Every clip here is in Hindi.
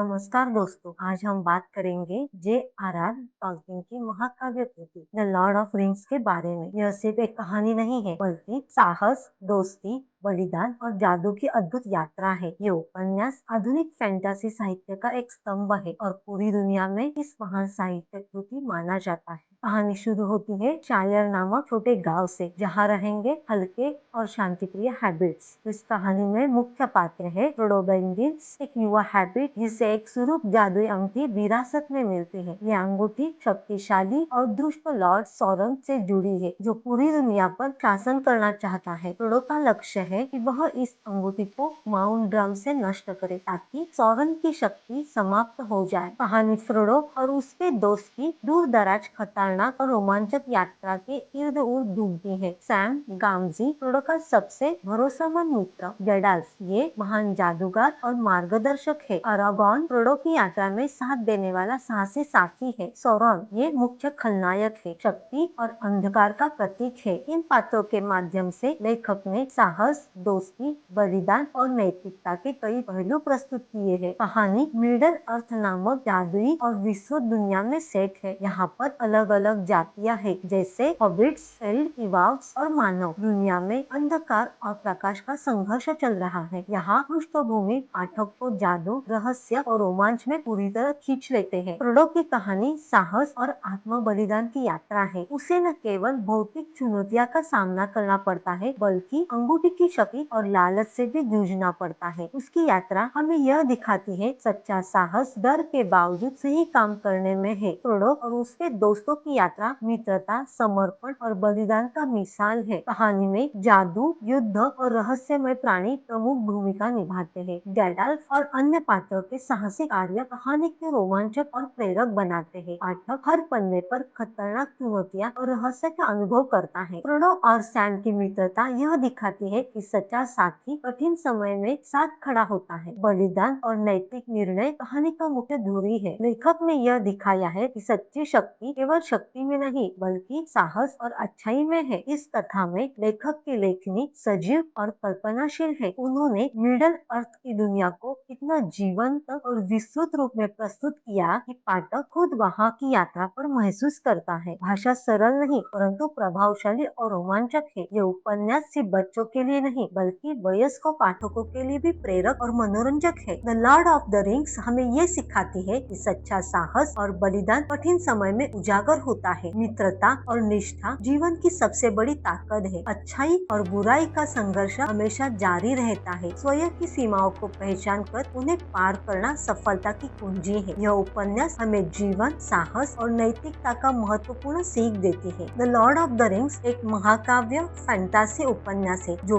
नमस्कार दोस्तों, आज हम बात करेंगे J.R.R. टॉलकिन की महाकाव्य कृति द लॉर्ड ऑफ रिंग्स के बारे में। यह सिर्फ एक कहानी नहीं है, बल्कि साहस, दोस्ती, बलिदान और जादू की अद्भुत यात्रा है। ये उपन्यास आधुनिक फैंटेसी साहित्य का एक स्तंभ है और पूरी दुनिया में इस महान साहित्य कृति माना जाता है। कहानी शुरू होती है शायर नामक छोटे गांव से, जहाँ रहेंगे हल्के और शांतिप्रिय हैबिट्स। इस कहानी में मुख्य पात्र है फ्रोडो बेगिंस, एक युवा हैबिट जिसे एक सुरूप जादुई अंगूठी विरासत में मिलती है। ये अंगूठी शक्तिशाली और दुष्ट लॉर्ड सौरन से जुड़ी है, जो पूरी दुनिया पर शासन करना चाहता है। फ्रोडो का लक्ष्य है कि वह इस अंगूठी को माउंट ड्रम से नष्ट करे, ताकि सौरन की शक्ति समाप्त हो जाए। कहानी फ्रोडो और उसके दोस्त की दूर दराज, खतरनाक और रोमांचक यात्रा के इर्द उर्द घूमती है। सैम गामजी, फ्रोडो का सबसे भरोसेमंद मित्र। गैंडाल्फ, ये महान जादूगर और मार्गदर्शक है। अरागॉन, फ्रोडो की यात्रा में साथ देने वाला साहसी साथी है। सौरन, ये मुख्य खलनायक है, शक्ति और अंधकार का प्रतीक है। इन पात्रों के माध्यम से लेखक ने साहस, दोस्ती, बलिदान और नैतिकता के कई पहलू प्रस्तुत किए हैं। कहानी मिडल अर्थ नामक जादुई और विस्तृत दुनिया में सेट है। यहाँ पर अलग अलग जातियां हैं, जैसे हॉबिट्स, एल्फ, इवाल्व्स और मानव। दुनिया में अंधकार और प्रकाश का संघर्ष चल रहा है। यहाँ पृष्ठभूमि पाठक को जादू, रहस्य और रोमांच में पूरी तरह खींच लेते हैं। फ्रोडो की कहानी साहस और आत्म बलिदान की यात्रा है। उसे न केवल भौतिक चुनौतियों का सामना करना पड़ता है, बल्कि अंगूठी की शक्ति और लालच से भी जूझना पड़ता है। उसकी यात्रा हमें यह दिखाती है सच्चा साहस डर के बावजूद सही काम करने में है। फ्रोडो और उसके दोस्तों की यात्रा मित्रता, समर्पण और बलिदान का मिसाल है। कहानी में जादू, युद्ध और रहस्यमय प्राणी प्रमुख भूमिका निभाते हैं। गैंडाल्फ और अन्य पात्रों के साहसिक कार्य कहानी को रोमांचक और प्रेरक बनाते हैं। पाठक हर पन्ने पर खतरनाक चुनौतियां और रहस्य का अनुभव करता है। फ्रोडो और सैम की मित्रता यह दिखाती है कि सच्चा साथी कठिन समय में साथ खड़ा होता है। बलिदान और नैतिक निर्णय कहानी का मुख्य धुरी है। लेखक ने यह दिखाया है कि सच्ची शक्ति केवल शक्ति में नहीं, बल्कि साहस और अच्छाई में है। इस कथा में लेखक की लेखनी सजीव और कल्पनाशील है। उन्होंने मिडल अर्थ की दुनिया को इतना जीवंत और विस्तृत रूप में प्रस्तुत किया कि पाठक खुद वहां की यात्रा पर महसूस करता है। भाषा सरल नहीं, परंतु प्रभावशाली और रोमांचक है। ये उपन्यास सिर्फ बच्चों के लिए नहीं, बल्कि वयस्क पाठकों के लिए भी प्रेरक और मनोरंजक है। The Lord of the rings हमें ये सिखाती है कि सच्चा साहस और बलिदान कठिन समय में उजागर होता है। मित्रता और निष्ठा जीवन की सबसे बड़ी ताकत है। अच्छाई और बुराई का संघर्ष हमेशा जारी रहता है। स्वयं की सीमाओं को पहचान कर उन्हें पार करना सफलता की कुंजी है। यह उपन्यास हमें जीवन, साहस और नैतिकता का महत्वपूर्ण सीख देती है। The Lord of the rings एक महाकाव्य फैंटेसी उपन्यास है, जो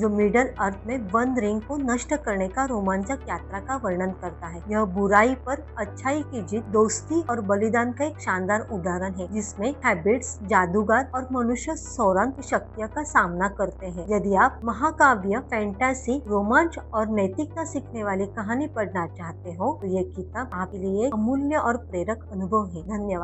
मिडल अर्थ में वन रिंग को नष्ट करने का रोमांचक यात्रा का वर्णन करता है। यह बुराई पर अच्छाई की जीत, दोस्ती और बलिदान का एक शानदार उदाहरण है, जिसमें हैबिट्स, जादूगर और मनुष्य सौरन की शक्तियों का सामना करते हैं। यदि आप महाकाव्य, फैंटेसी, रोमांच और नैतिकता सीखने वाली कहानी पढ़ना चाहते हो, तो ये किताब आपके लिए अमूल्य और प्रेरक अनुभव है। धन्यवाद।